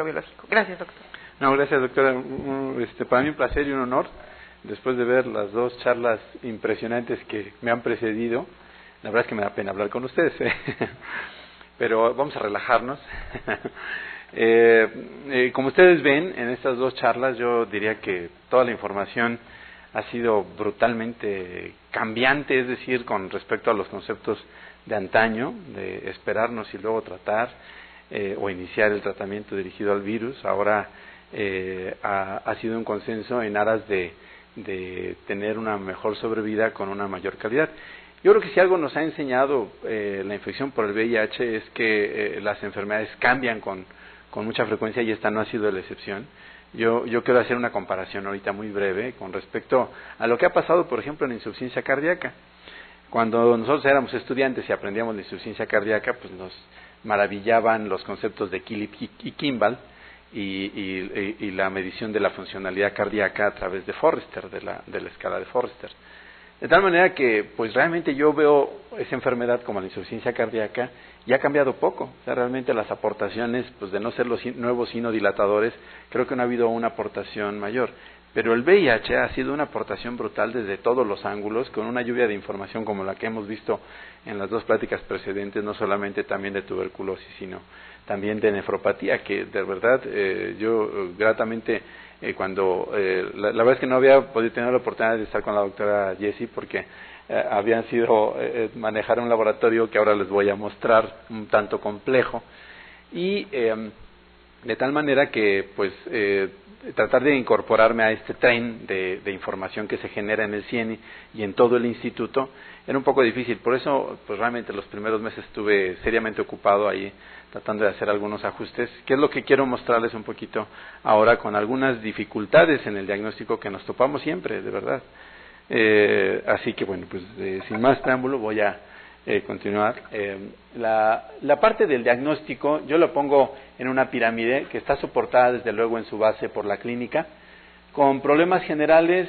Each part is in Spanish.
Biológico. Gracias, doctor. No, gracias, doctora. Para mí un placer y un honor, después de ver las dos charlas impresionantes que me han precedido. La verdad es que me da pena hablar con ustedes, pero vamos a relajarnos. Como ustedes ven, en estas dos charlas yo diría que toda la información ha sido brutalmente cambiante, es decir, con respecto a los conceptos de antaño, de esperarnos y luego tratar, o iniciar el tratamiento dirigido al virus. Ahora ha sido un consenso en aras de tener una mejor sobrevida con una mayor calidad. Yo creo que si algo nos ha enseñado la infección por el VIH es que las enfermedades cambian con mucha frecuencia, y esta no ha sido la excepción. Yo quiero hacer una comparación ahorita muy breve con respecto a lo que ha pasado, por ejemplo, en la insuficiencia cardíaca. Cuando nosotros éramos estudiantes y aprendíamos la insuficiencia cardíaca, pues nos maravillaban los conceptos de Killip y Kimball y la medición de la funcionalidad cardíaca a través de Forrester, de la escala de Forrester. De tal manera que, pues realmente yo veo esa enfermedad como la insuficiencia cardíaca y ha cambiado poco. O sea, realmente las aportaciones, pues de no ser los nuevos sinodilatadores, creo que no ha habido una aportación mayor. Pero el VIH ha sido una aportación brutal desde todos los ángulos, con una lluvia de información como la que hemos visto en las dos pláticas precedentes, no solamente también de tuberculosis, sino también de nefropatía, que de verdad yo gratamente, la verdad es que no había podido tener la oportunidad de estar con la doctora Jessie, porque habían sido manejar un laboratorio que ahora les voy a mostrar un tanto complejo, y de tal manera que pues tratar de incorporarme a este tren de información que se genera en el CIENI y en todo el instituto era un poco difícil. Por eso, pues realmente los primeros meses estuve seriamente ocupado ahí tratando de hacer algunos ajustes, que es lo que quiero mostrarles un poquito ahora, con algunas dificultades en el diagnóstico que nos topamos siempre, de verdad. Así que bueno, pues sin más preámbulo voy a continuar. La parte del diagnóstico yo lo pongo en una pirámide que está soportada desde luego en su base por la clínica, con problemas generales,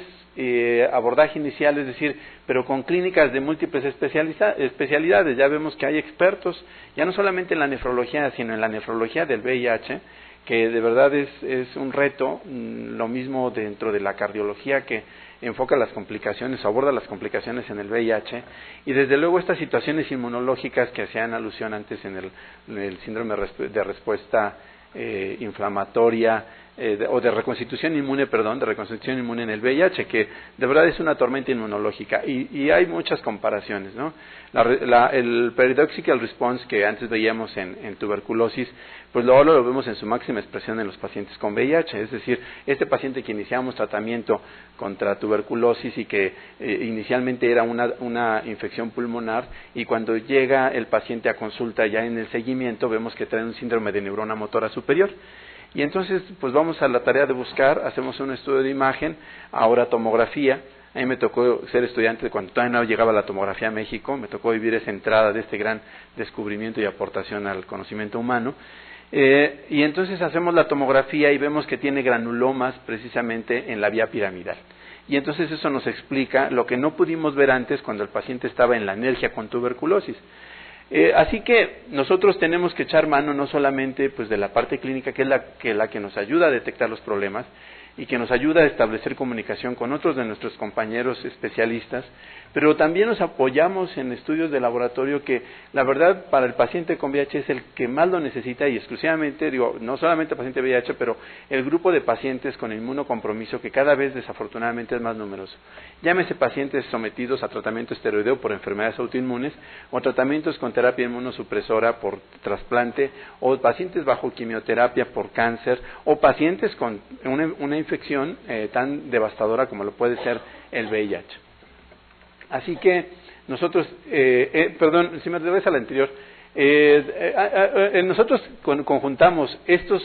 abordaje inicial, es decir, pero con clínicas de múltiples especialidades. Ya vemos que hay expertos, ya no solamente en la nefrología, sino en la nefrología del VIH, que de verdad es un reto. Lo mismo dentro de la cardiología, que enfoca las complicaciones, aborda las complicaciones en el VIH, y desde luego estas situaciones inmunológicas que hacían alusión antes en el síndrome de respuesta inflamatoria, o de reconstitución inmune, en el VIH, que de verdad es una tormenta inmunológica, y hay muchas comparaciones, ¿no? El paradoxical response que antes veíamos en tuberculosis, pues ahora lo vemos en su máxima expresión en los pacientes con VIH, es decir, este paciente que iniciamos tratamiento contra tuberculosis y que inicialmente era una infección pulmonar, y cuando llega el paciente a consulta ya en el seguimiento vemos que trae un síndrome de neurona motora superior. Y entonces, pues vamos a la tarea de buscar, hacemos un estudio de imagen, ahora tomografía. A mí me tocó ser estudiante cuando todavía no llegaba la tomografía a México, me tocó vivir esa entrada de este gran descubrimiento y aportación al conocimiento humano. Y entonces hacemos la tomografía y vemos que tiene granulomas precisamente en la vía piramidal. Y entonces eso nos explica lo que no pudimos ver antes cuando el paciente estaba en la anergia con tuberculosis. Así que nosotros tenemos que echar mano no solamente pues de la parte clínica, que es la que nos ayuda a detectar los problemas y que nos ayuda a establecer comunicación con otros de nuestros compañeros especialistas, pero también nos apoyamos en estudios de laboratorio que la verdad para el paciente con VIH es el que más lo necesita, y exclusivamente, no solamente el paciente VIH, pero el grupo de pacientes con inmunocompromiso, que cada vez desafortunadamente es más numeroso. Llámese pacientes sometidos a tratamiento esteroideo por enfermedades autoinmunes, o tratamientos con terapia inmunosupresora por trasplante, o pacientes bajo quimioterapia por cáncer, o pacientes con una infección tan devastadora como lo puede ser el VIH. Así que nosotros, perdón, si me regresa a la anterior, nosotros conjuntamos estos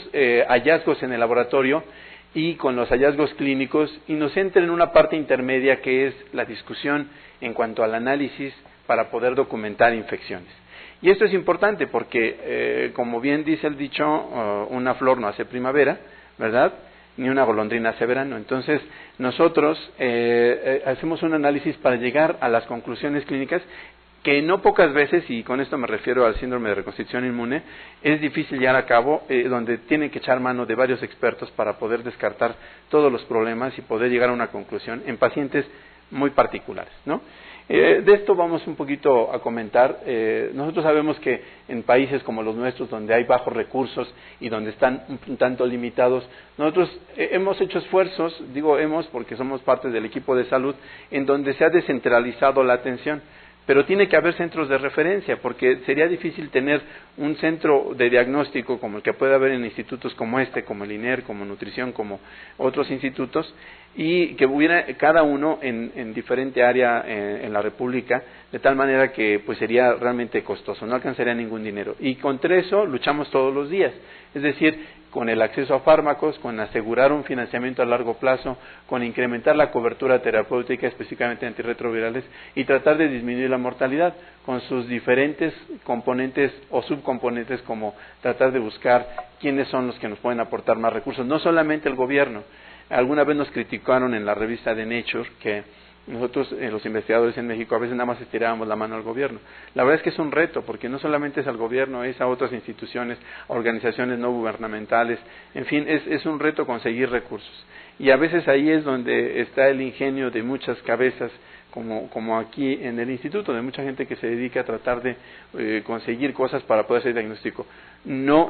hallazgos en el laboratorio y con los hallazgos clínicos, y nos entra en una parte intermedia que es la discusión en cuanto al análisis para poder documentar infecciones. Y esto es importante porque, como bien dice el dicho, una flor no hace primavera, ¿verdad?, ni una golondrina hace verano. Entonces nosotros hacemos un análisis para llegar a las conclusiones clínicas que no pocas veces, y con esto me refiero al síndrome de reconstitución inmune, es difícil llevar a cabo, donde tienen que echar mano de varios expertos para poder descartar todos los problemas y poder llegar a una conclusión en pacientes muy particulares, ¿no? De esto vamos un poquito a comentar. Nosotros sabemos que en países como los nuestros, donde hay bajos recursos y donde están un tanto limitados, nosotros hemos hecho esfuerzos, digo hemos porque somos parte del equipo de salud, en donde se ha descentralizado la atención. Pero tiene que haber centros de referencia, porque sería difícil tener un centro de diagnóstico como el que puede haber en institutos como este, como el INER, como Nutrición, como otros institutos, y que hubiera cada uno en diferente área en la República, de tal manera que pues sería realmente costoso, no alcanzaría ningún dinero. Y contra eso luchamos todos los días, es decir, con el acceso a fármacos, con asegurar un financiamiento a largo plazo, con incrementar la cobertura terapéutica, específicamente antirretrovirales, y tratar de disminuir la mortalidad con sus diferentes componentes o subcomponentes, como tratar de buscar quiénes son los que nos pueden aportar más recursos, no solamente el gobierno. Alguna vez nos criticaron en la revista de Nature que nosotros, los investigadores en México, a veces nada más estirábamos la mano al gobierno. La verdad es que es un reto, porque no solamente es al gobierno, es a otras instituciones, a organizaciones no gubernamentales, en fin, es un reto conseguir recursos. Y a veces ahí es donde está el ingenio de muchas cabezas, como aquí en el instituto, de mucha gente que se dedica a tratar de conseguir cosas para poder hacer diagnóstico. No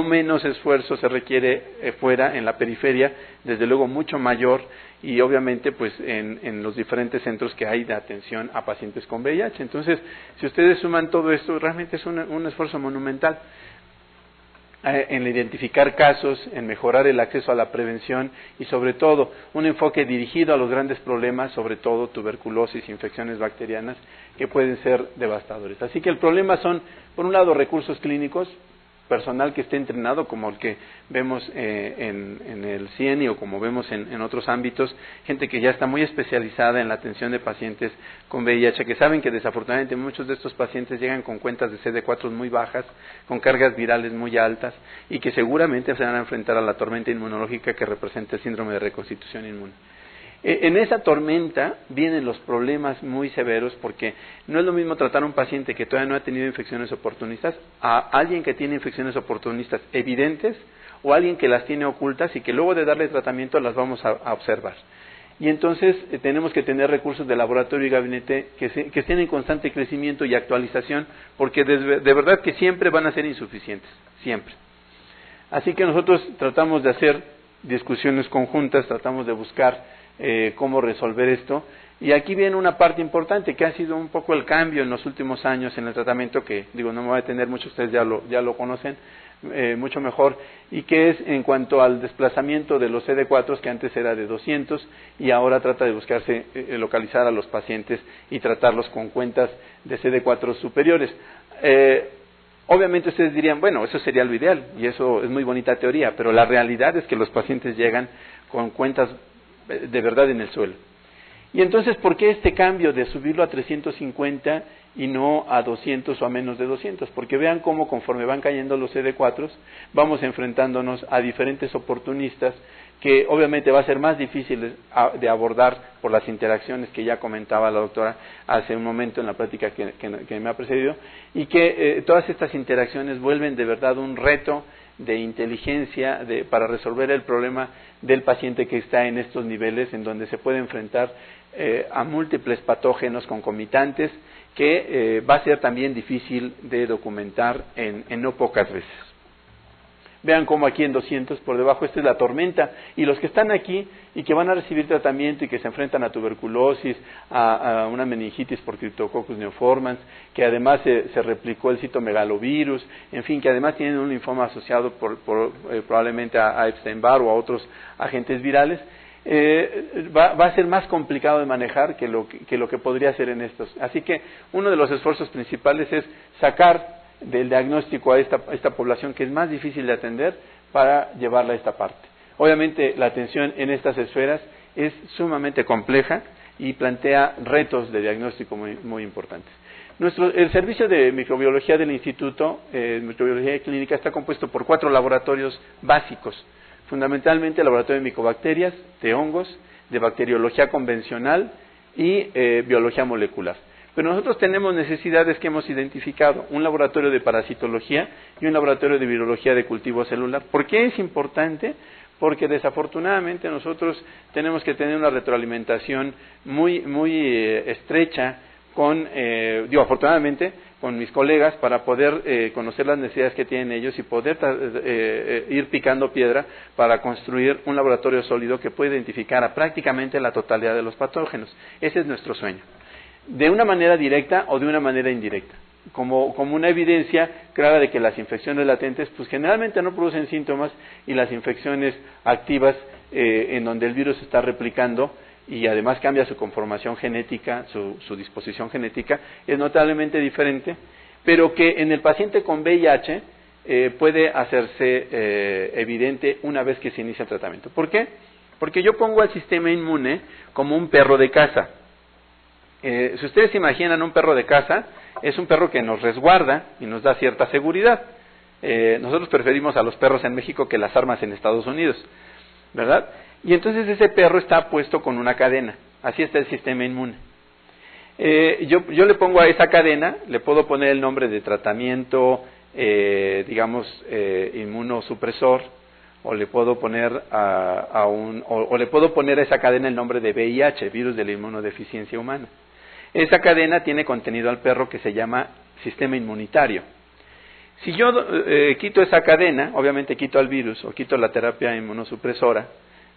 menos esfuerzo se requiere fuera, en la periferia, desde luego mucho mayor, y obviamente pues en los diferentes centros que hay de atención a pacientes con VIH. Entonces, si ustedes suman todo esto, realmente es un esfuerzo monumental en identificar casos, en mejorar el acceso a la prevención y sobre todo un enfoque dirigido a los grandes problemas, sobre todo tuberculosis, infecciones bacterianas, que pueden ser devastadores. Así que el problema son, por un lado, recursos clínicos, personal que esté entrenado, como el que vemos en el CIENI o como vemos en otros ámbitos, gente que ya está muy especializada en la atención de pacientes con VIH, que saben que desafortunadamente muchos de estos pacientes llegan con cuentas de CD4 muy bajas, con cargas virales muy altas, y que seguramente se van a enfrentar a la tormenta inmunológica que representa el síndrome de reconstitución inmune. En esa tormenta vienen los problemas muy severos, porque no es lo mismo tratar a un paciente que todavía no ha tenido infecciones oportunistas a alguien que tiene infecciones oportunistas evidentes o alguien que las tiene ocultas y que luego de darle tratamiento las vamos a observar. Y entonces tenemos que tener recursos de laboratorio y gabinete que estén en constante crecimiento y actualización, porque de verdad que siempre van a ser insuficientes, siempre. Así que nosotros tratamos de hacer discusiones conjuntas, tratamos de buscar cómo resolver esto, y aquí viene una parte importante que ha sido un poco el cambio en los últimos años en el tratamiento, que digo no me voy a detener mucho, ustedes ya lo conocen mucho mejor, y que es en cuanto al desplazamiento de los CD4, que antes era de 200 y ahora trata de buscarse localizar a los pacientes y tratarlos con cuentas de CD4 superiores. Obviamente ustedes dirían, bueno, eso sería lo ideal, y eso es muy bonita teoría, pero la realidad es que los pacientes llegan con cuentas de verdad en el suelo. Y entonces, ¿por qué este cambio de subirlo a 350 y no a 200 o a menos de 200? Porque vean cómo conforme van cayendo los CD4, vamos enfrentándonos a diferentes oportunistas que obviamente va a ser más difícil de abordar por las interacciones que ya comentaba la doctora hace un momento en la plática que me ha precedido, y que todas estas interacciones vuelven de verdad un reto de inteligencia para resolver el problema del paciente que está en estos niveles, en donde se puede enfrentar a múltiples patógenos concomitantes, que va a ser también difícil de documentar en no pocas veces. Vean cómo aquí en 200 por debajo, esta es la tormenta, y los que están aquí y que van a recibir tratamiento y que se enfrentan a tuberculosis, a una meningitis por Cryptococcus neoformans, que además se replicó el citomegalovirus, en fin, que además tienen un linfoma asociado probablemente a Epstein-Barr o a otros agentes virales, va a ser más complicado de manejar que lo que podría ser en estos. Así que uno de los esfuerzos principales es sacar del diagnóstico a esta población que es más difícil de atender para llevarla a esta parte. Obviamente la atención en estas esferas es sumamente compleja y plantea retos de diagnóstico muy, muy importantes. El servicio de microbiología del instituto, microbiología clínica, está compuesto por 4 laboratorios básicos, fundamentalmente el laboratorio de micobacterias, de hongos, de bacteriología convencional y biología molecular. Pero nosotros tenemos necesidades que hemos identificado, un laboratorio de parasitología y un laboratorio de virología de cultivo celular. ¿Por qué es importante? Porque desafortunadamente nosotros tenemos que tener una retroalimentación muy estrecha afortunadamente con mis colegas para poder conocer las necesidades que tienen ellos y poder ir picando piedra para construir un laboratorio sólido que pueda identificar a prácticamente la totalidad de los patógenos. Ese es nuestro sueño, de una manera directa o de una manera indirecta, como una evidencia clara de que las infecciones latentes pues generalmente no producen síntomas y las infecciones activas en donde el virus está replicando y además cambia su conformación genética, su disposición genética, es notablemente diferente, pero que en el paciente con VIH puede hacerse evidente una vez que se inicia el tratamiento. ¿Por qué? Porque yo pongo al sistema inmune como un perro de casa. Si ustedes se imaginan un perro de casa, es un perro que nos resguarda y nos da cierta seguridad. Nosotros preferimos a los perros en México que las armas en Estados Unidos, ¿verdad? Y entonces ese perro está puesto con una cadena, así está el sistema inmune. Yo le pongo a esa cadena, le puedo poner el nombre de tratamiento, inmunosupresor, o le puedo poner o le puedo poner a esa cadena el nombre de VIH, virus de la inmunodeficiencia humana. Esa cadena tiene contenido al perro que se llama sistema inmunitario. Si yo quito esa cadena, obviamente quito al virus o quito la terapia inmunosupresora,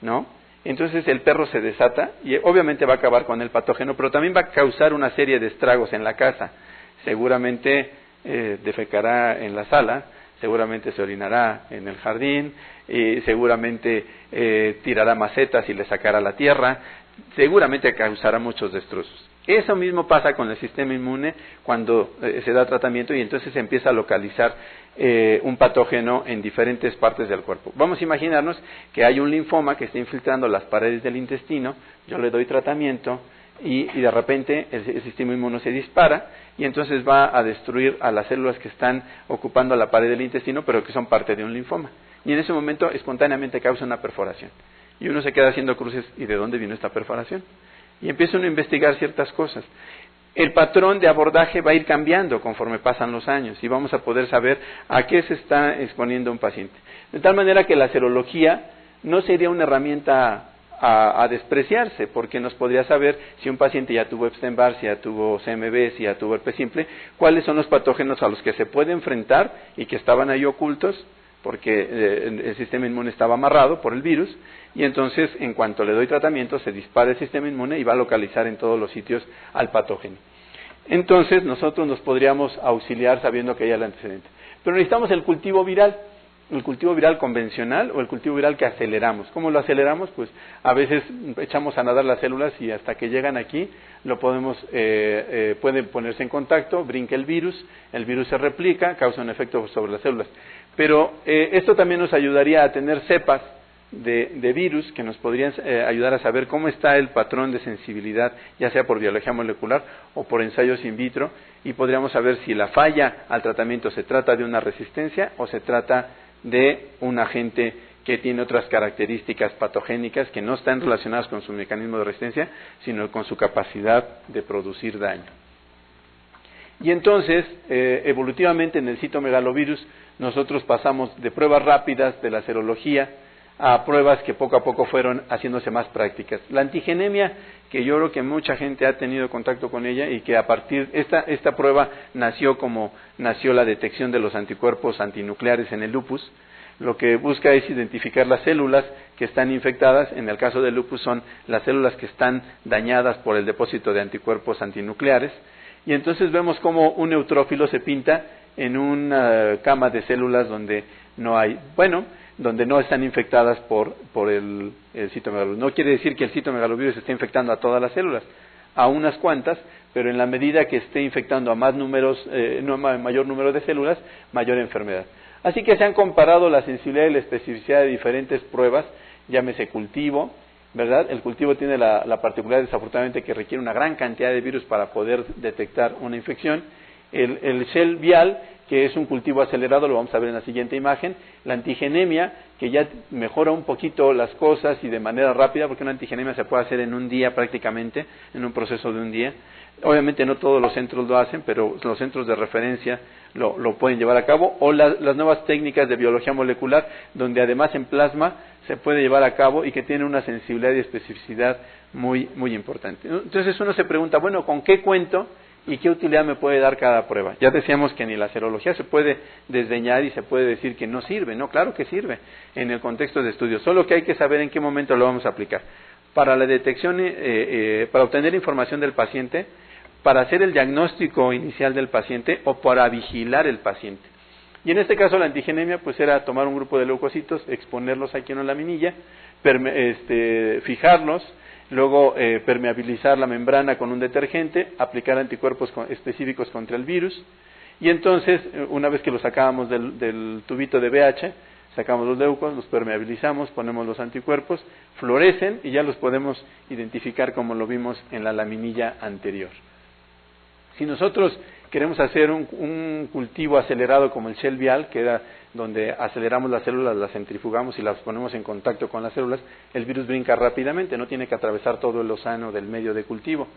¿no? Entonces el perro se desata y obviamente va a acabar con el patógeno, pero también va a causar una serie de estragos en la casa. Seguramente defecará en la sala, seguramente se orinará en el jardín, seguramente tirará macetas y le sacará la tierra, seguramente causará muchos destrozos. Eso mismo pasa con el sistema inmune cuando se da tratamiento y entonces se empieza a localizar un patógeno en diferentes partes del cuerpo. Vamos a imaginarnos que hay un linfoma que está infiltrando las paredes del intestino, yo le doy tratamiento y de repente el sistema inmune se dispara y entonces va a destruir a las células que están ocupando la pared del intestino pero que son parte de un linfoma. Y en ese momento espontáneamente causa una perforación. Y uno se queda haciendo cruces, ¿y de dónde vino esta perforación? Y empieza uno a investigar ciertas cosas. El patrón de abordaje va a ir cambiando conforme pasan los años y vamos a poder saber a qué se está exponiendo un paciente. De tal manera que la serología no sería una herramienta a despreciarse, porque nos podría saber si un paciente ya tuvo Epstein-Barr, si ya tuvo CMV, si ya tuvo herpes simple, cuáles son los patógenos a los que se puede enfrentar y que estaban ahí ocultos, porque el sistema inmune estaba amarrado por el virus, y entonces en cuanto le doy tratamiento se dispara el sistema inmune y va a localizar en todos los sitios al patógeno. Entonces nosotros nos podríamos auxiliar sabiendo que hay el antecedente. Pero necesitamos el cultivo viral convencional o el cultivo viral que aceleramos. ¿Cómo lo aceleramos? Pues a veces echamos a nadar las células y hasta que llegan aquí lo podemos, pueden ponerse en contacto, brinca el virus se replica, causa un efecto sobre las células. Pero esto también nos ayudaría a tener cepas de virus que nos podrían ayudar a saber cómo está el patrón de sensibilidad, ya sea por biología molecular o por ensayos in vitro, y podríamos saber si la falla al tratamiento se trata de una resistencia o se trata de un agente que tiene otras características patogénicas que no están relacionadas con su mecanismo de resistencia, sino con su capacidad de producir daño. Y entonces, evolutivamente en el citomegalovirus, nosotros pasamos de pruebas rápidas de la serología a pruebas que poco a poco fueron haciéndose más prácticas. La antigenemia, que yo creo que mucha gente ha tenido contacto con ella y que a partir esta prueba nació la detección de los anticuerpos antinucleares en el lupus. Lo que busca es identificar las células que están infectadas. En el caso del lupus son las células que están dañadas por el depósito de anticuerpos antinucleares. Y entonces vemos cómo un neutrófilo se pinta en una cama de células donde no están infectadas por el citomegalovirus. No quiere decir que el citomegalovirus esté infectando a todas las células, a unas cuantas, pero en la medida que esté infectando a mayor número de células, mayor enfermedad. Así que se han comparado la sensibilidad y la especificidad de diferentes pruebas, llámese cultivo, ¿verdad? El cultivo tiene la particularidad, desafortunadamente, que requiere una gran cantidad de virus para poder detectar una infección, El Shell vial, que es un cultivo acelerado, lo vamos a ver en la siguiente imagen. La antigenemia, que ya mejora un poquito las cosas y de manera rápida, porque una antigenemia se puede hacer en un día prácticamente, en un proceso de un día. Obviamente no todos los centros lo hacen, pero los centros de referencia lo pueden llevar a cabo, o las nuevas técnicas de biología molecular, donde además en plasma se puede llevar a cabo y que tiene una sensibilidad y especificidad muy, muy importante. Entonces uno se pregunta, bueno, ¿con qué cuento y qué utilidad me puede dar cada prueba? Ya decíamos que ni la serología se puede desdeñar y se puede decir que no sirve. No, claro que sirve en el contexto de estudio, solo que hay que saber en qué momento lo vamos a aplicar. Para la detección, para obtener información del paciente, para hacer el diagnóstico inicial del paciente o para vigilar el paciente. Y en este caso la antigenemia pues era tomar un grupo de leucocitos, exponerlos aquí en la laminilla, fijarlos, luego permeabilizar la membrana con un detergente, aplicar anticuerpos específicos contra el virus, y entonces una vez que lo sacábamos del tubito de BH, sacamos los leucos, los permeabilizamos, ponemos los anticuerpos, fluorescen y ya los podemos identificar como lo vimos en la laminilla anterior. Si nosotros queremos hacer un cultivo acelerado como el Shell vial, que era donde aceleramos las células, las centrifugamos y las ponemos en contacto con las células, el virus brinca rápidamente, no tiene que atravesar todo el océano del medio de cultivo,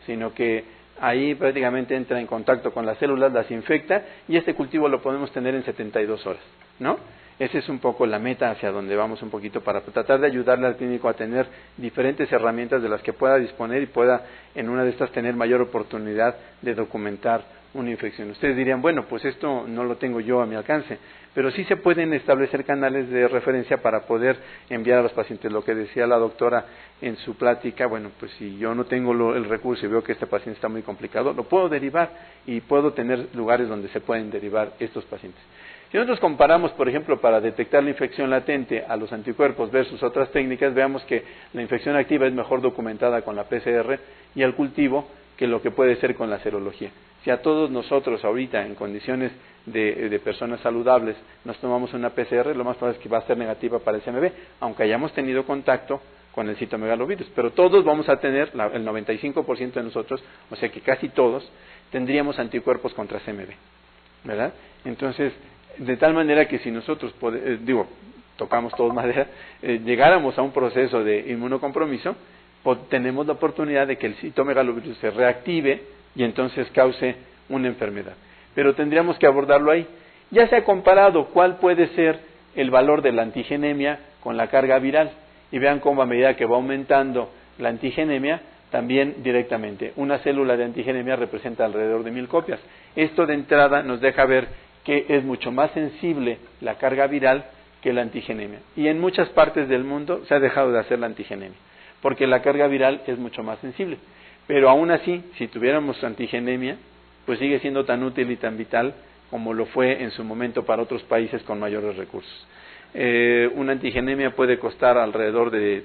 sino que ahí prácticamente entra en contacto con las células, las infecta, y este cultivo lo podemos tener en 72 horas, ¿no? Esa es un poco la meta hacia donde vamos un poquito, para tratar de ayudarle al clínico a tener diferentes herramientas de las que pueda disponer y pueda en una de estas tener mayor oportunidad de documentar una infección. Ustedes dirían, bueno, pues esto no lo tengo yo a mi alcance, pero sí se pueden establecer canales de referencia para poder enviar a los pacientes. Lo que decía la doctora en su plática, bueno, pues si yo no tengo el recurso y veo que este paciente está muy complicado, lo puedo derivar y puedo tener lugares donde se pueden derivar estos pacientes. Si nosotros comparamos, por ejemplo, para detectar la infección latente a los anticuerpos versus otras técnicas, veamos que la infección activa es mejor documentada con la PCR y el cultivo que lo que puede ser con la serología. Si a todos nosotros ahorita en condiciones de personas saludables nos tomamos una PCR, lo más probable es que va a ser negativa para el CMV, aunque hayamos tenido contacto con el citomegalovirus. Pero todos vamos a tener, el 95% de nosotros, o sea que casi todos, tendríamos anticuerpos contra CMV, ¿verdad? Entonces, de tal manera que si nosotros, tocamos todos madera, llegáramos a un proceso de inmunocompromiso, tenemos la oportunidad de que el citomegalovirus se reactive y entonces cause una enfermedad. Pero tendríamos que abordarlo ahí. Ya se ha comparado cuál puede ser el valor de la antigenemia con la carga viral. Y vean cómo a medida que va aumentando la antigenemia, también directamente. Una célula de antigenemia representa alrededor de 1000 copias. Esto de entrada nos deja ver que es mucho más sensible la carga viral que la antigenemia. Y en muchas partes del mundo se ha dejado de hacer la antigenemia, porque la carga viral es mucho más sensible. Pero aún así, si tuviéramos antigenemia, pues sigue siendo tan útil y tan vital como lo fue en su momento para otros países con mayores recursos. Una antigenemia puede costar alrededor de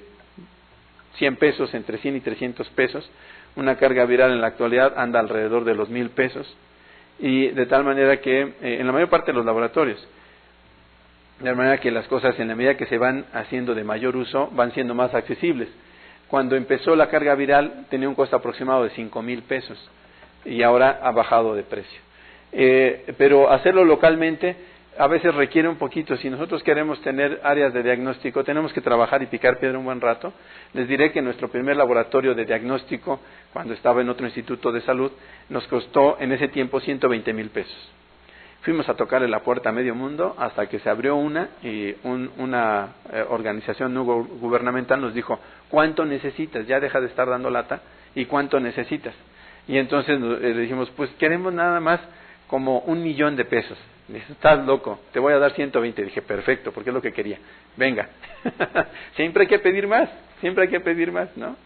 100 pesos, entre 100 y 300 pesos. Una carga viral en la actualidad anda alrededor de los 1000 pesos. Y de tal manera que en la mayor parte de los laboratorios, de manera que las cosas en la medida que se van haciendo de mayor uso van siendo más accesibles. Cuando empezó la carga viral tenía un costo aproximado de 5000 pesos y ahora ha bajado de precio. Pero hacerlo localmente a veces requiere un poquito. Si nosotros queremos tener áreas de diagnóstico, tenemos que trabajar y picar piedra un buen rato. Les diré que nuestro primer laboratorio de diagnóstico, cuando estaba en otro instituto de salud, nos costó en ese tiempo 120,000 pesos. Fuimos a tocarle la puerta a medio mundo hasta que se abrió una organización no gubernamental nos dijo, ¿cuánto necesitas? Ya deja de estar dando lata, ¿y cuánto necesitas? Y entonces le dijimos, pues queremos nada más como 1,000,000 de pesos. Dice, estás loco, te voy a dar 120. Dije, perfecto, porque es lo que quería. Venga. Siempre hay que pedir más, ¿no?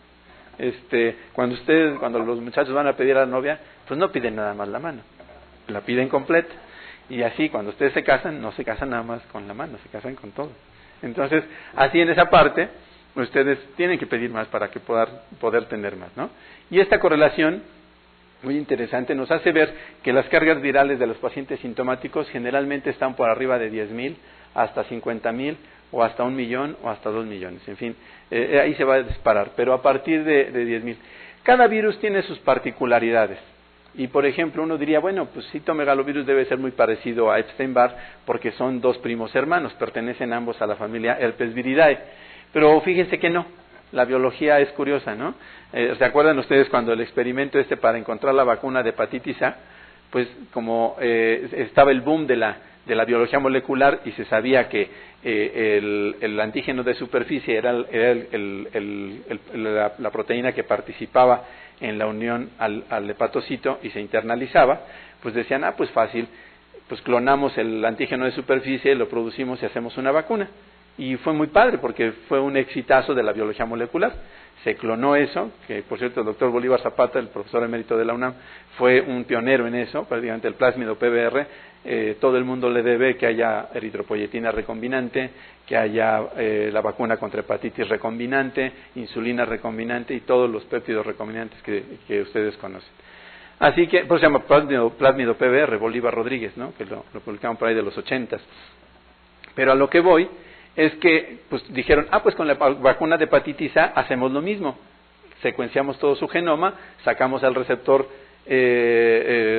Cuando los muchachos van a pedir a la novia, pues no piden nada más la mano, la piden completa. Y así, cuando ustedes se casan, no se casan nada más con la mano, se casan con todo. Entonces, así en esa parte, ustedes tienen que pedir más para que poder tener más, ¿no? Y esta correlación muy interesante, nos hace ver que las cargas virales de los pacientes sintomáticos generalmente están por arriba de 10,000 hasta 50,000 o hasta 1,000,000 o hasta 2,000,000, en fin, ahí se va a disparar, pero a partir de 10,000. Cada virus tiene sus particularidades. Y, por ejemplo, uno diría, bueno, pues citomegalovirus debe ser muy parecido a Epstein-Barr porque son dos primos hermanos, pertenecen ambos a la familia Herpesviridae. Pero fíjense que no, la biología es curiosa, ¿no? ¿Se acuerdan ustedes cuando el experimento para encontrar la vacuna de hepatitis A? Pues como estaba el boom de la biología molecular y se sabía que el antígeno de superficie era la proteína que participaba en la unión al hepatocito y se internalizaba, pues decían, pues fácil, pues clonamos el antígeno de superficie, lo producimos y hacemos una vacuna. Y fue muy padre porque fue un exitazo de la biología molecular. Se clonó eso, que por cierto el doctor Bolívar Zapata, el profesor emérito de la UNAM, fue un pionero en eso, prácticamente el plásmido PBR, todo el mundo le debe que haya eritropoyetina recombinante, que haya la vacuna contra hepatitis recombinante, insulina recombinante y todos los péptidos recombinantes que ustedes conocen. Así que, por eso se llama plásmido PBR, Bolívar Rodríguez, ¿no? Que lo publicaron por ahí de los 80s. Pero a lo que voy es que pues dijeron, pues con la vacuna de hepatitis A hacemos lo mismo, secuenciamos todo su genoma, sacamos al receptor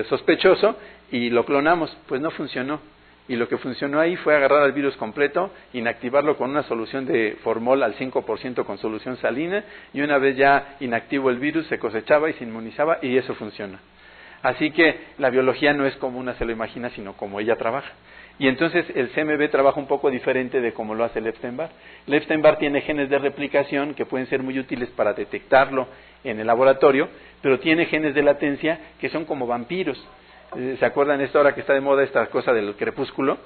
sospechoso y lo clonamos. Pues no funcionó, y lo que funcionó ahí fue agarrar al virus completo, inactivarlo con una solución de formol al 5% con solución salina, y una vez ya inactivo el virus se cosechaba y se inmunizaba, y eso funciona. Así que la biología no es como una se lo imagina, sino como ella trabaja. Y entonces el CMV trabaja un poco diferente de como lo hace el Epstein-Barr. El Epstein-Barr tiene genes de replicación que pueden ser muy útiles para detectarlo en el laboratorio, pero tiene genes de latencia que son como vampiros. ¿Se acuerdan esta hora que está de moda esta cosa del crepúsculo?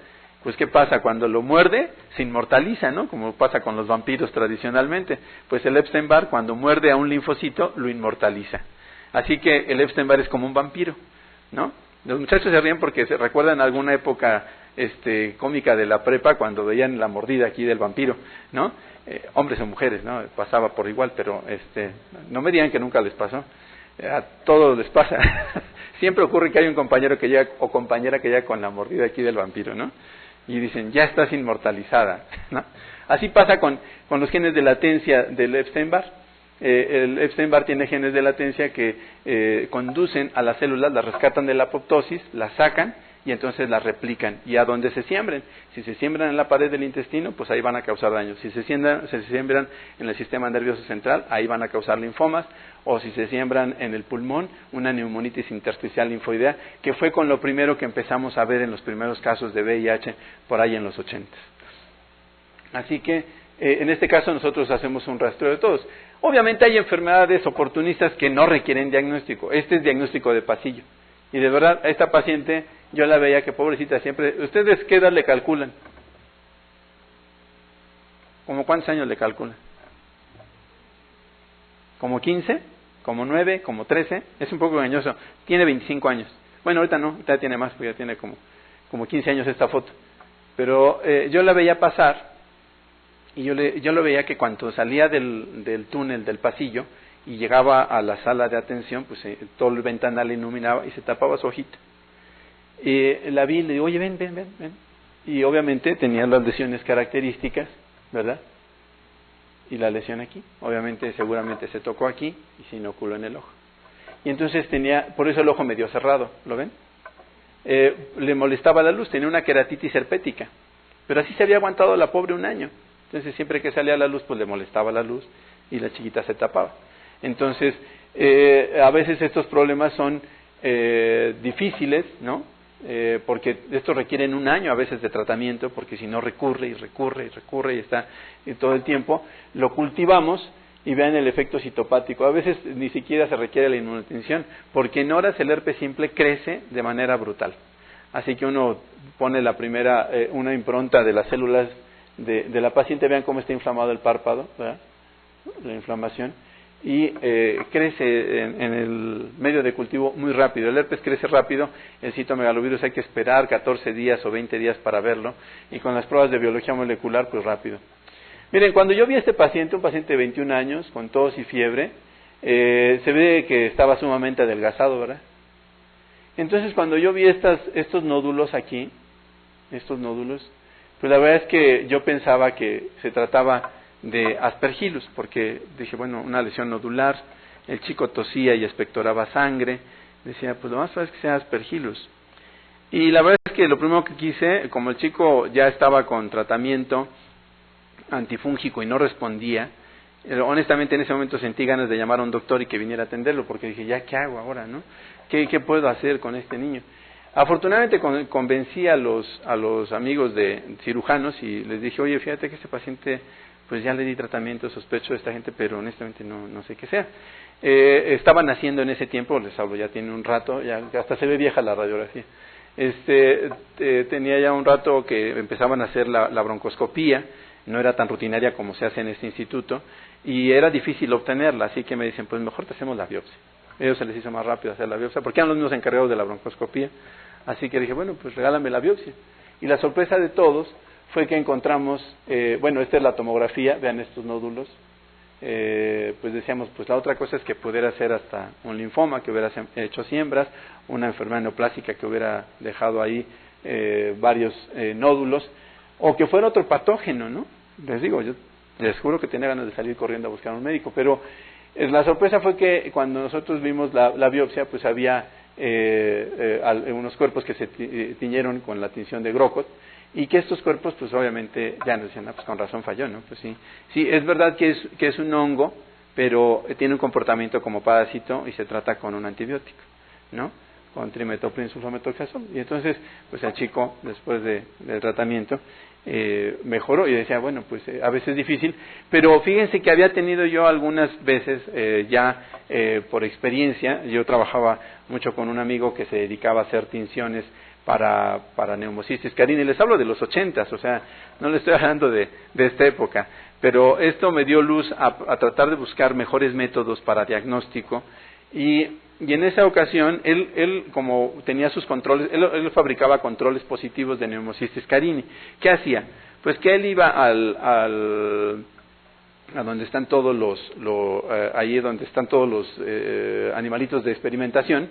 Pues ¿qué pasa? Cuando lo muerde, se inmortaliza, ¿no? Como pasa con los vampiros tradicionalmente. Pues el Epstein-Barr, cuando muerde a un linfocito, lo inmortaliza. Así que el Epstein-Barr es como un vampiro, ¿no? Los muchachos se ríen porque se recuerdan alguna época cómica de la prepa cuando veían la mordida aquí del vampiro, ¿no? Hombres o mujeres, ¿no? Pasaba por igual, pero no me digan que nunca les pasó. A todos les pasa. Siempre ocurre que hay un compañero que llega o compañera que llega con la mordida aquí del vampiro, ¿no? Y dicen, ya estás inmortalizada, ¿no? Así pasa con los genes de latencia del Epstein-Barr. El Epstein-Barr tiene genes de latencia que conducen a las células, las rescatan de la apoptosis, las sacan y entonces las replican. Y a donde se siembren, si se siembran en la pared del intestino, pues ahí van a causar daño. Si se siembran en el sistema nervioso central, ahí van a causar linfomas. O si se siembran en el pulmón, una neumonitis intersticial linfoidea, que fue con lo primero que empezamos a ver en los primeros casos de VIH por ahí en los 80. Así que en este caso nosotros hacemos un rastreo de todos. Obviamente hay enfermedades oportunistas que no requieren diagnóstico. Este es diagnóstico de pasillo. Y de verdad, a esta paciente yo la veía que pobrecita siempre... ¿Ustedes qué edad le calculan? ¿Cómo cuántos años le calculan? ¿Como 15? ¿Como 9? ¿Como 13? Es un poco engañoso. Tiene 25 años. Bueno, ahorita no, ahorita tiene más, porque ya tiene como 15 años esta foto. Pero yo la veía pasar y yo lo veía que cuando salía del túnel, del pasillo, y llegaba a la sala de atención, pues todo el ventanal iluminaba y se tapaba su ojita. La vi y le digo, oye, ven. Y obviamente tenía las lesiones características, ¿verdad? Y la lesión aquí, obviamente seguramente se tocó aquí y se inoculó en el ojo. Y entonces por eso el ojo medio cerrado, ¿lo ven? Le molestaba la luz, tenía una queratitis herpética, pero así se había aguantado la pobre un año. Entonces siempre que salía la luz, pues le molestaba la luz y la chiquita se tapaba. Entonces, a veces estos problemas son difíciles, ¿no? Porque estos requieren un año a veces de tratamiento, porque si no recurre y está todo el tiempo. Lo cultivamos y vean el efecto citopático. A veces ni siquiera se requiere la inmunotensión, porque en horas el herpes simple crece de manera brutal. Así que uno pone una impronta de las células de la paciente, vean cómo está inflamado el párpado, ¿verdad? La inflamación. Y crece en el medio de cultivo muy rápido. El herpes crece rápido, el citomegalovirus hay que esperar 14 días o 20 días para verlo, y con las pruebas de biología molecular, pues rápido. Miren, cuando yo vi a este paciente, un paciente de 21 años, con tos y fiebre, se ve que estaba sumamente adelgazado, ¿verdad? Entonces, cuando yo vi estos nódulos aquí, pues la verdad es que yo pensaba que se trataba de Aspergillus, porque dije, bueno, una lesión nodular, el chico tosía y expectoraba sangre, Decía, pues lo más probable es que sea Aspergillus. Y la verdad es que lo primero que quise, como el chico ya estaba con tratamiento antifúngico y no respondía, honestamente en ese momento sentí ganas de llamar a un doctor y que viniera a atenderlo, porque dije, ya, ¿qué hago ahora, no? ¿Qué puedo hacer con este niño? Afortunadamente convencí a los amigos de cirujanos y les dije, oye, fíjate que este paciente, pues ya le di tratamiento, sospecho de esta gente, pero honestamente no sé qué sea. Estaban haciendo en ese tiempo, les hablo, ya tiene un rato, ya hasta se ve vieja la radiografía. Tenía ya un rato que empezaban a hacer la broncoscopía, no era tan rutinaria como se hace en este instituto, y era difícil obtenerla, así que me dicen, pues mejor te hacemos la biopsia. A ellos se les hizo más rápido hacer la biopsia, porque eran los mismos encargados de la broncoscopía, así que dije, bueno, pues regálame la biopsia. Y la sorpresa de todos fue que encontramos, esta es la tomografía, vean estos nódulos, pues decíamos, pues la otra cosa es que pudiera ser hasta un linfoma, que hubiera hecho siembras, una enfermedad neoplásica que hubiera dejado ahí varios nódulos, o que fuera otro patógeno, ¿no? Les digo, yo les juro que tenía ganas de salir corriendo a buscar a un médico, pero la sorpresa fue que cuando nosotros vimos la biopsia, pues había unos cuerpos que se tiñeron con la tinción de Grocott, y que estos cuerpos, pues obviamente, ya nos decían, pues con razón falló, ¿no? Pues sí, es verdad que es un hongo, pero tiene un comportamiento como parásito y se trata con un antibiótico, ¿no? Con trimetoprim sulfamethoxazol. Y entonces, pues el chico, después del tratamiento, mejoró y decía, bueno, pues a veces es difícil, pero fíjense que había tenido yo algunas veces por experiencia, yo trabajaba mucho con un amigo que se dedicaba a hacer tinciones para neumocistis carini, les hablo de los 80s, o sea, no le estoy hablando de esta época, pero esto me dio luz a tratar de buscar mejores métodos para diagnóstico, y en esa ocasión, él como tenía sus controles, él fabricaba controles positivos de neumocistis carini. ¿Qué hacía? Pues que él iba a donde están todos ahí donde están todos los animalitos de experimentación,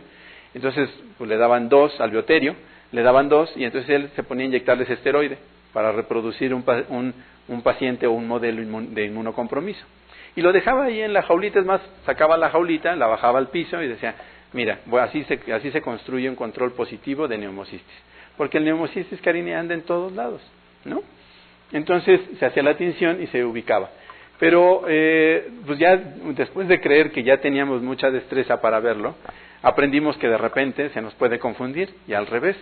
entonces pues le daban 2 al bioterio, le daban 2 y entonces él se ponía a inyectarles esteroide para reproducir un paciente o un modelo de inmunocompromiso. Y lo dejaba ahí en la jaulita, es más, sacaba la jaulita, la bajaba al piso y decía, mira, así se construye un control positivo de neumocistis. Porque el neumocistis carini anda en todos lados, ¿no? Entonces se hacía la tinción y se ubicaba. Pero pues ya después de creer que ya teníamos mucha destreza para verlo, aprendimos que de repente se nos puede confundir y al revés.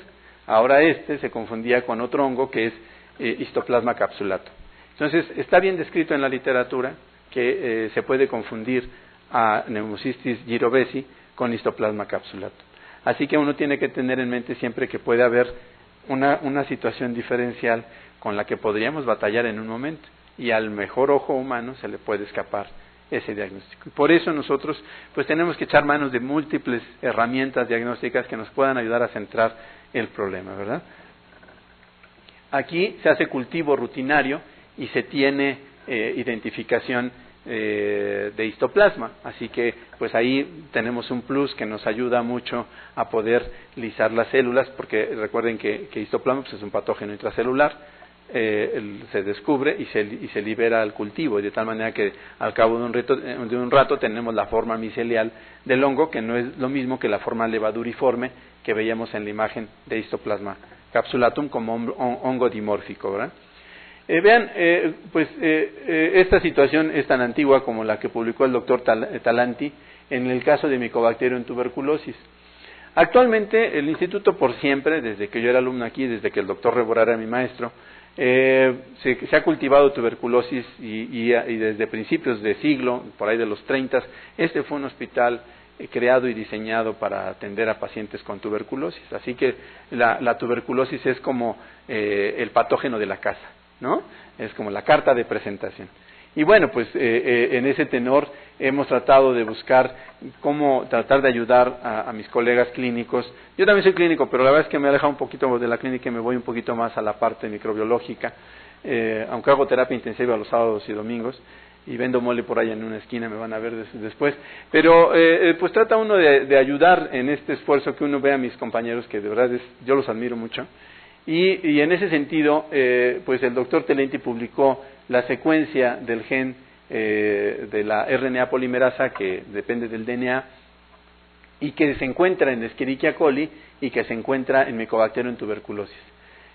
Ahora se confundía con otro hongo que es Histoplasma capsulatum. Entonces está bien descrito en la literatura que se puede confundir a Pneumocystis jirovecii con Histoplasma capsulatum. Así que uno tiene que tener en mente siempre que puede haber una situación diferencial con la que podríamos batallar en un momento, y al mejor ojo humano se le puede escapar ese diagnóstico. Por eso nosotros pues tenemos que echar manos de múltiples herramientas diagnósticas que nos puedan ayudar a centrar el problema, ¿verdad? Aquí se hace cultivo rutinario y se tiene identificación de histoplasma, así que pues ahí tenemos un plus que nos ayuda mucho a poder lisar las células, porque recuerden que histoplasma pues, es un patógeno intracelular, se descubre y se libera al cultivo, y de tal manera que al cabo de un rato tenemos la forma micelial del hongo, que no es lo mismo que la forma levaduriforme que veíamos en la imagen de Histoplasma capsulatum como hongo dimórfico, ¿verdad? Vean, esta situación es tan antigua como la que publicó el doctor Talanti en el caso de Mycobacterium tuberculosis. Actualmente el instituto por siempre, desde que yo era alumno aquí, desde que el doctor Rebora era mi maestro, se ha cultivado tuberculosis y desde principios de siglo, por ahí de los 30, este fue un hospital creado y diseñado para atender a pacientes con tuberculosis. Así que la tuberculosis es como el patógeno de la casa, ¿no? Es como la carta de presentación. Y bueno, pues en ese tenor hemos tratado de buscar cómo tratar de ayudar a mis colegas clínicos. Yo también soy clínico, pero la verdad es que me he alejado un poquito de la clínica y me voy un poquito más a la parte microbiológica, aunque hago terapia intensiva los sábados y domingos y vendo mole por ahí en una esquina, me van a ver después, pero pues trata uno de ayudar en este esfuerzo, que uno ve a mis compañeros que de verdad yo los admiro mucho, y en ese sentido pues el doctor Talenti publicó la secuencia del gen de la RNA polimerasa que depende del DNA, y que se encuentra en Escherichia coli y que se encuentra en Mycobacterium tuberculosis.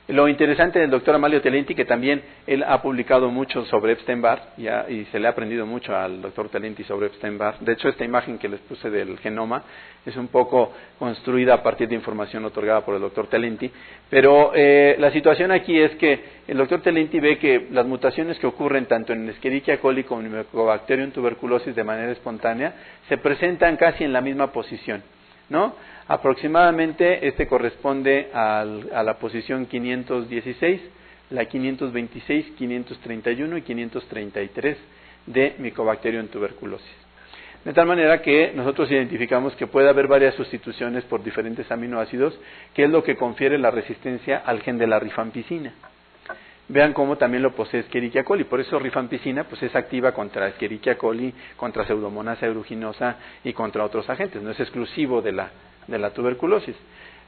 Lo interesante del doctor Amalio Talenti, que también él ha publicado mucho sobre Epstein-Barr y se le ha aprendido mucho al doctor Talenti sobre Epstein-Barr. De hecho, esta imagen que les puse del genoma es un poco construida a partir de información otorgada por el doctor Talenti, pero la situación aquí es que el doctor Talenti ve que las mutaciones que ocurren tanto en Escherichia coli como en Mycobacterium tuberculosis de manera espontánea se presentan casi en la misma posición, ¿no? Aproximadamente corresponde a la posición 516, la 526, 531 y 533 de Mycobacterium tuberculosis. De tal manera que nosotros identificamos que puede haber varias sustituciones por diferentes aminoácidos, que es lo que confiere la resistencia al gen de la rifampicina. Vean cómo también lo posee Escherichia coli, por eso rifampicina pues es activa contra Escherichia coli, contra Pseudomonas aeruginosa y contra otros agentes, no es exclusivo de la tuberculosis.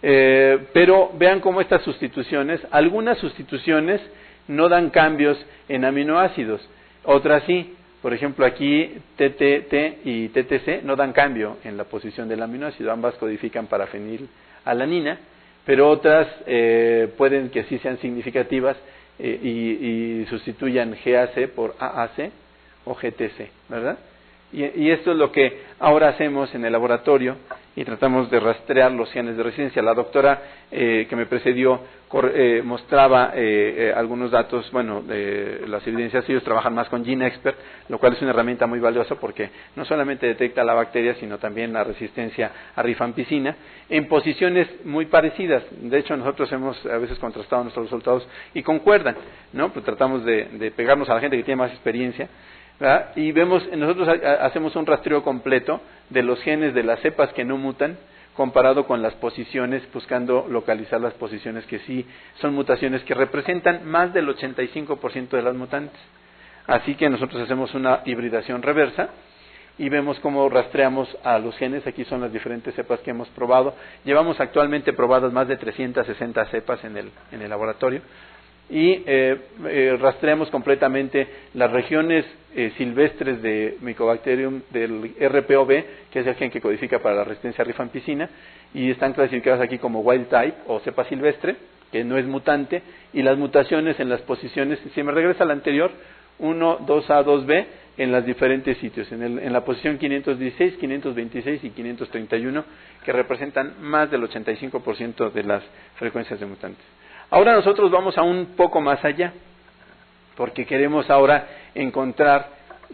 Pero vean cómo estas sustituciones, algunas sustituciones no dan cambios en aminoácidos, otras sí. Por ejemplo, aquí TTT y TTC no dan cambio en la posición del aminoácido, ambas codifican para fenilalanina, pero otras pueden que sí sean significativas y sustituyan GAC por AAC o GTC, ¿verdad? Y esto es lo que ahora hacemos en el laboratorio y tratamos de rastrear los genes de resistencia. La doctora que me precedió mostraba algunos datos, bueno, de las evidencias. Ellos trabajan más con GeneXpert, lo cual es una herramienta muy valiosa porque no solamente detecta la bacteria, sino también la resistencia a rifampicina en posiciones muy parecidas. De hecho, nosotros hemos a veces contrastado nuestros resultados y concuerdan, ¿no? Pues tratamos de pegarnos a la gente que tiene más experiencia, ¿verdad? Y nosotros hacemos un rastreo completo de los genes de las cepas que no mutan comparado con las posiciones, buscando localizar las posiciones que sí son mutaciones que representan más del 85% de las mutantes. Así que nosotros hacemos una hibridación reversa y vemos cómo rastreamos a los genes. Aquí son las diferentes cepas que hemos probado. Llevamos actualmente probadas más de 360 cepas en el laboratorio. Y rastreamos completamente las regiones silvestres de Mycobacterium del RPOB, que es el gen que codifica para la resistencia a rifampicina, y están clasificadas aquí como wild type o cepa silvestre, que no es mutante, y las mutaciones en las posiciones, si me regresa al anterior, 1, 2A, 2B, en los diferentes sitios, en la posición 516, 526 y 531, que representan más del 85% de las frecuencias de mutantes. Ahora nosotros vamos a un poco más allá, porque queremos ahora encontrar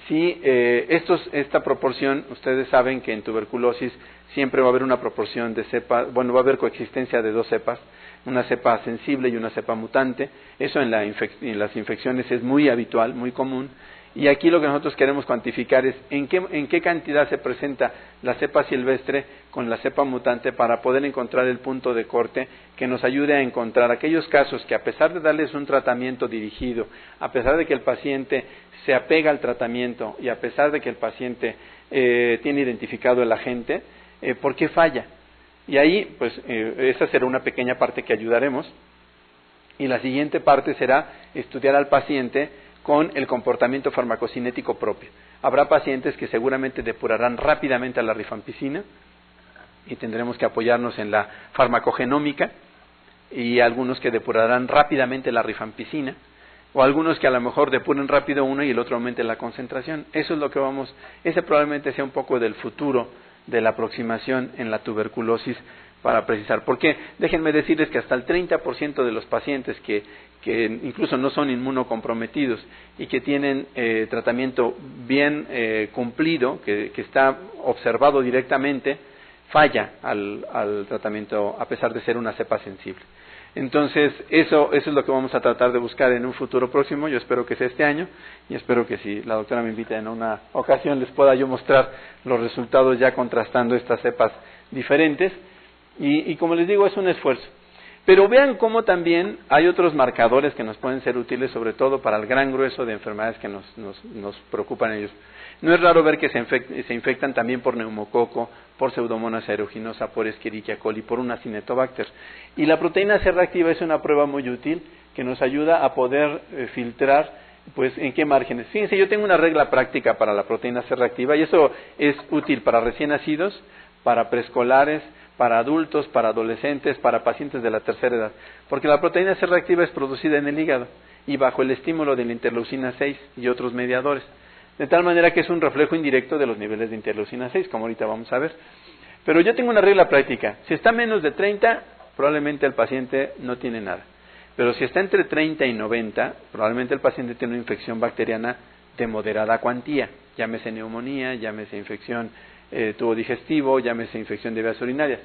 si esta proporción, ustedes saben que en tuberculosis siempre va a haber una proporción de cepas, bueno, va a haber coexistencia de dos cepas, una cepa sensible y una cepa mutante. Eso en las infecciones es muy habitual, muy común. Y aquí lo que nosotros queremos cuantificar es en qué cantidad se presenta la cepa silvestre con la cepa mutante para poder encontrar el punto de corte que nos ayude a encontrar aquellos casos que, a pesar de darles un tratamiento dirigido, a pesar de que el paciente se apega al tratamiento y a pesar de que el paciente tiene identificado el agente, ¿por qué falla? Y ahí, pues, esa será una pequeña parte que ayudaremos. Y la siguiente parte será estudiar al paciente con el comportamiento farmacocinético propio. Habrá pacientes que seguramente depurarán rápidamente a la rifampicina y tendremos que apoyarnos en la farmacogenómica, y algunos que depurarán rápidamente la rifampicina, o algunos que a lo mejor depuren rápido uno y el otro aumente la concentración. Eso es lo que ese probablemente sea un poco del futuro de la aproximación en la tuberculosis para precisar. Porque déjenme decirles que hasta el 30% de los pacientes que incluso no son inmunocomprometidos y que tienen tratamiento bien cumplido, que está observado directamente, falla al tratamiento a pesar de ser una cepa sensible. Entonces, eso es lo que vamos a tratar de buscar en un futuro próximo. Yo espero que sea este año, y espero que si la doctora me invita en una ocasión les pueda yo mostrar los resultados ya contrastando estas cepas diferentes. Y como les digo, es un esfuerzo. Pero vean cómo también hay otros marcadores que nos pueden ser útiles, sobre todo para el gran grueso de enfermedades que nos preocupan ellos. No es raro ver que se infectan también por neumococo, por Pseudomonas aeruginosa, por Escherichia coli, por una Acinetobacter. Y la proteína C reactiva es una prueba muy útil que nos ayuda a poder filtrar, pues, en qué márgenes. Fíjense, yo tengo una regla práctica para la proteína C reactiva, y eso es útil para recién nacidos, para preescolares, para adultos, para adolescentes, para pacientes de la tercera edad, porque la proteína C reactiva es producida en el hígado y bajo el estímulo de la interleucina 6 y otros mediadores, de tal manera que es un reflejo indirecto de los niveles de interleucina 6, como ahorita vamos a ver. Pero yo tengo una regla práctica: si está menos de 30, probablemente el paciente no tiene nada, pero si está entre 30 y 90, probablemente el paciente tiene una infección bacteriana de moderada cuantía, llámese neumonía, llámese infección tubo digestivo, llámese infección de vías urinarias.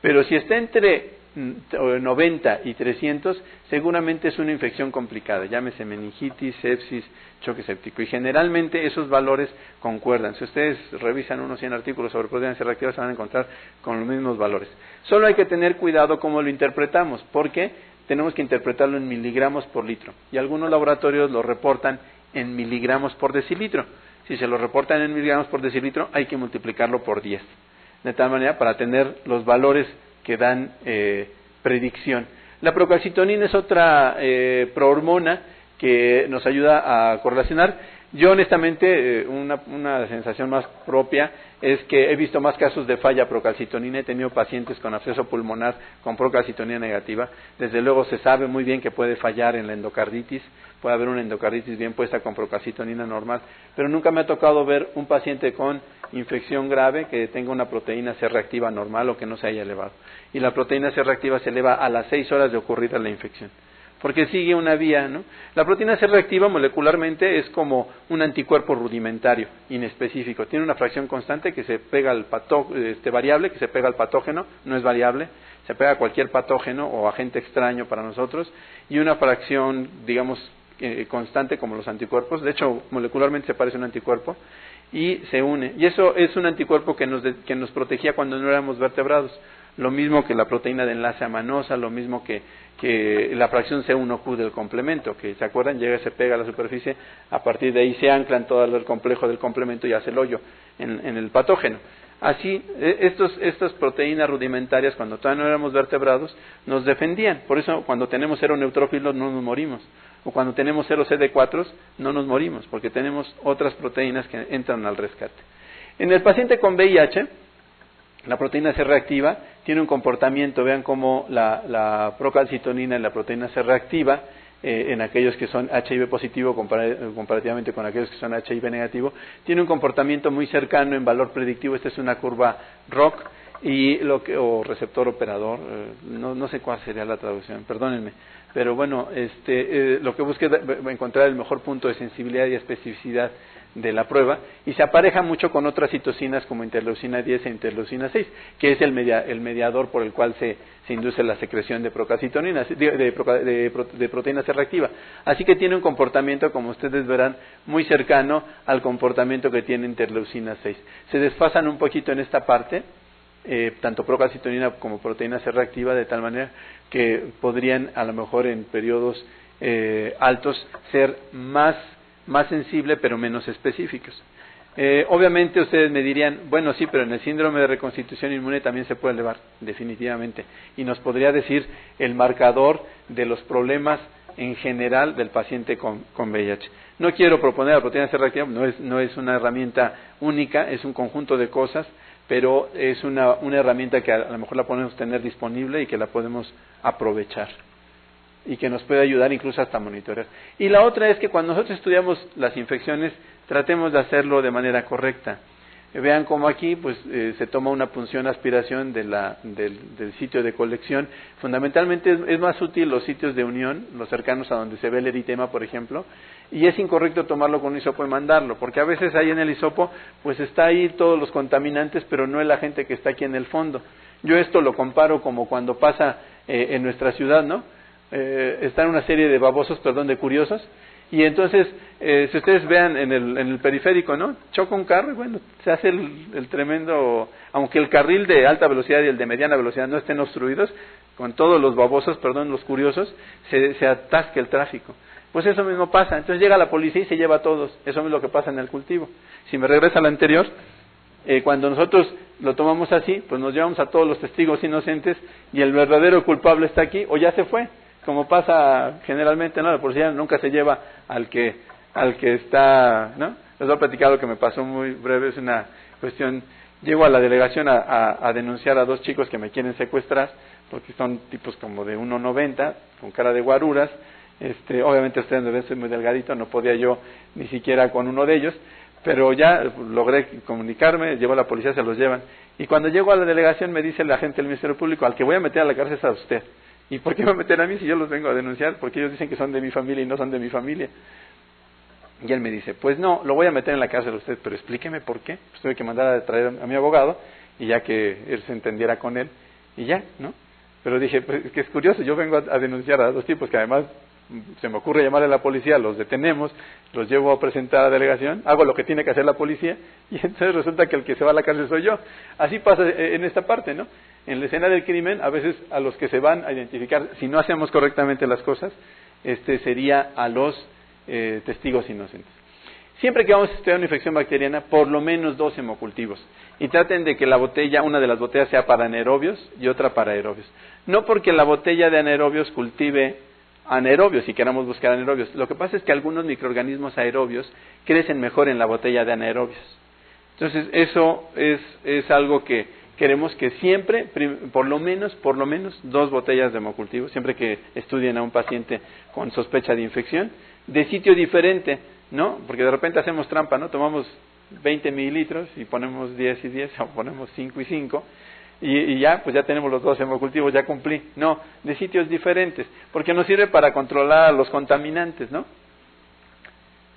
Pero si está entre 90 y 300, seguramente es una infección complicada, llámese meningitis, sepsis, choque séptico. Y generalmente esos valores concuerdan. Si ustedes revisan unos 100 artículos sobre proteínas C reactivas, se van a encontrar con los mismos valores. Solo hay que tener cuidado cómo lo interpretamos, porque tenemos que interpretarlo en miligramos por litro. Y algunos laboratorios lo reportan en miligramos por decilitro. Si se lo reportan en miligramos por decilitro, hay que multiplicarlo por 10. De tal manera para tener los valores que dan predicción. La procalcitonina es otra prohormona que nos ayuda a correlacionar. Yo honestamente, una sensación más propia es que he visto más casos de falla procalcitonina. He tenido pacientes con absceso pulmonar con procalcitonina negativa. Desde luego se sabe muy bien que puede fallar en la endocarditis, puede haber una endocarditis bien puesta con procalcitonina normal, pero nunca me ha tocado ver un paciente con infección grave que tenga una proteína C reactiva normal o que no se haya elevado. Y la proteína C reactiva se eleva a las 6 horas de ocurrida la infección, porque sigue una vía, ¿no? La proteína C reactiva molecularmente es como un anticuerpo rudimentario, inespecífico. Tiene una fracción constante que se pega al variable, que se pega al patógeno, no es variable, se pega a cualquier patógeno o agente extraño para nosotros, y una fracción, digamos, constante como los anticuerpos. De hecho, molecularmente se parece a un anticuerpo y se une. Y eso es un anticuerpo que nos protegía cuando no éramos vertebrados. Lo mismo que la proteína de enlace amanosa, lo mismo que la fracción C1Q del complemento, que se acuerdan, llega, se pega a la superficie, a partir de ahí se anclan todo el complejo del complemento y hace el hoyo en el patógeno. Así, estas proteínas rudimentarias, cuando todavía no éramos vertebrados, nos defendían. Por eso, cuando tenemos 0 neutrófilos no nos morimos, o cuando tenemos 0 CD4 no nos morimos, porque tenemos otras proteínas que entran al rescate. En el paciente con VIH, la proteína C reactiva tiene un comportamiento, vean cómo la procalcitonina y la proteína C reactiva, en aquellos que son HIV positivo comparativamente con aquellos que son HIV negativo, tiene un comportamiento muy cercano en valor predictivo. Esta es una curva ROC, o receptor operador, no sé cuál sería la traducción, perdónenme, pero bueno, lo que busca es encontrar el mejor punto de sensibilidad y especificidad de la prueba, y se apareja mucho con otras citocinas como interleucina 10 e interleucina 6, que es el mediador por el cual se induce la secreción de procalcitonina, de proteína C reactiva. Así que tiene un comportamiento, como ustedes verán, muy cercano al comportamiento que tiene interleucina 6. Se desfasan un poquito en esta parte, tanto procalcitonina como proteína C reactiva, de tal manera que podrían, a lo mejor en periodos altos, ser más sensible pero menos específicos. Obviamente ustedes me dirían, bueno, sí, pero en el síndrome de reconstitución inmune también se puede elevar, definitivamente, y nos podría decir el marcador de los problemas en general del paciente con VIH. No quiero proponer la proteína C reactiva, no es una herramienta única, es un conjunto de cosas, pero es una herramienta que a lo mejor la podemos tener disponible y que la podemos aprovechar, y que nos puede ayudar incluso hasta monitorear. Y la otra es que cuando nosotros estudiamos las infecciones, tratemos de hacerlo de manera correcta. Vean cómo aquí pues se toma una punción aspiración del sitio de colección. Fundamentalmente es más útil los sitios de unión, los cercanos a donde se ve el eritema, por ejemplo, y es incorrecto tomarlo con un hisopo y mandarlo, porque a veces ahí en el hisopo pues está ahí todos los contaminantes, pero no el agente que está aquí en el fondo. Yo esto lo comparo como cuando pasa en nuestra ciudad, ¿no? Están una serie de babosos, de curiosos, y entonces si ustedes vean en el periférico, ¿no? Choca un carro y bueno, se hace el tremendo, aunque el carril de alta velocidad y el de mediana velocidad no estén obstruidos, con todos los babosos, los curiosos, se atasca el tráfico. Pues eso mismo pasa. Entonces llega la policía y se lleva a todos. Eso es lo que pasa en el cultivo. Si me regresa al anterior, cuando nosotros lo tomamos así, pues nos llevamos a todos los testigos inocentes y el verdadero culpable está aquí o ya se fue, como pasa generalmente, ¿no? La policía nunca se lleva al que está, ¿no? Les voy a platicar lo que me pasó muy breve, es una cuestión Llego a la delegación a denunciar a 2 chicos que me quieren secuestrar, porque son tipos como de 1.90, con cara de guaruras. Obviamente ustedes me ven, soy muy delgadito, no podía yo ni siquiera con uno de ellos, pero ya logré comunicarme, llevo a la policía, se los llevan. Y cuando llego a la delegación me dice el agente del Ministerio Público, al que voy a meter a la cárcel es a usted. ¿Y por qué me va a meter a mí si yo los vengo a denunciar? Porque ellos dicen que son de mi familia y no son de mi familia. Y él me dice, pues no, lo voy a meter en la cárcel a usted, pero explíqueme por qué. Pues tuve que mandar a traer a mi abogado, y ya que él se entendiera con él, y ya, ¿no? Pero dije, pues es que es curioso, yo vengo a denunciar a 2 tipos que además se me ocurre llamarle a la policía, los detenemos, los llevo a presentar a la delegación, hago lo que tiene que hacer la policía, y entonces resulta que el que se va a la cárcel soy yo. Así pasa en esta parte, ¿no? En la escena del crimen, a veces a los que se van a identificar, si no hacemos correctamente las cosas, sería a los testigos inocentes. Siempre que vamos a estudiar una infección bacteriana, por lo menos 2 hemocultivos. Y traten de que la botella, una de las botellas sea para anaerobios y otra para aerobios. No porque la botella de anaerobios cultive anaerobios, si queramos buscar anaerobios. Lo que pasa es que algunos microorganismos aerobios crecen mejor en la botella de anaerobios. Entonces, eso es algo que queremos que siempre, por lo menos 2 botellas de hemocultivo, siempre que estudien a un paciente con sospecha de infección, de sitio diferente, ¿no? Porque de repente hacemos trampa, ¿no? Tomamos 20 mililitros y ponemos 10 y 10, o ponemos 5 y 5, y ya, pues ya tenemos los 2 hemocultivos, ya cumplí. No, de sitios diferentes, porque nos sirve para controlar los contaminantes, ¿no?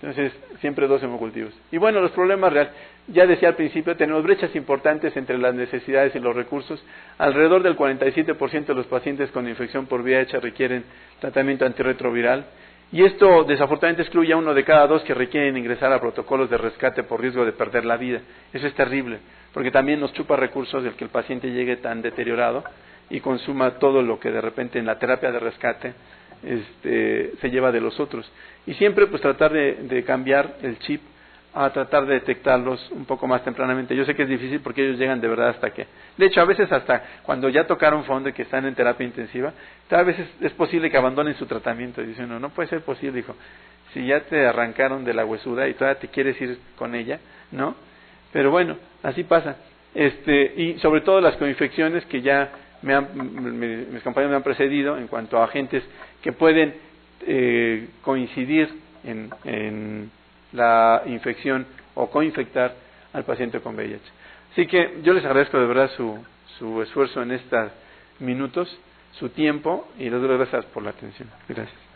Entonces, siempre 2 hemocultivos. Y bueno, los problemas reales, ya decía al principio, tenemos brechas importantes entre las necesidades y los recursos. Alrededor del 47% de los pacientes con infección por VIH requieren tratamiento antirretroviral. Y esto, desafortunadamente, excluye a 1 de cada 2 que requieren ingresar a protocolos de rescate por riesgo de perder la vida. Eso es terrible, porque también nos chupa recursos del que el paciente llegue tan deteriorado y consuma todo lo que de repente en la terapia de rescate se lleva de los otros. Y siempre pues tratar de cambiar el chip a tratar de detectarlos un poco más tempranamente. Yo sé que es difícil porque ellos llegan de verdad hasta que... De hecho, a veces hasta cuando ya tocaron fondo y que están en terapia intensiva, a veces es posible que abandonen su tratamiento. Y dice uno, no puede ser posible, hijo. Si ya te arrancaron de la huesuda y todavía te quieres ir con ella, ¿no? Pero bueno, así pasa. Y sobre todo las coinfecciones que ya mis compañeros me han precedido en cuanto a agentes que pueden coincidir en la infección o coinfectar al paciente con VIH. Así que yo les agradezco de verdad su esfuerzo en estos minutos, su tiempo, y les doy gracias por la atención. Gracias.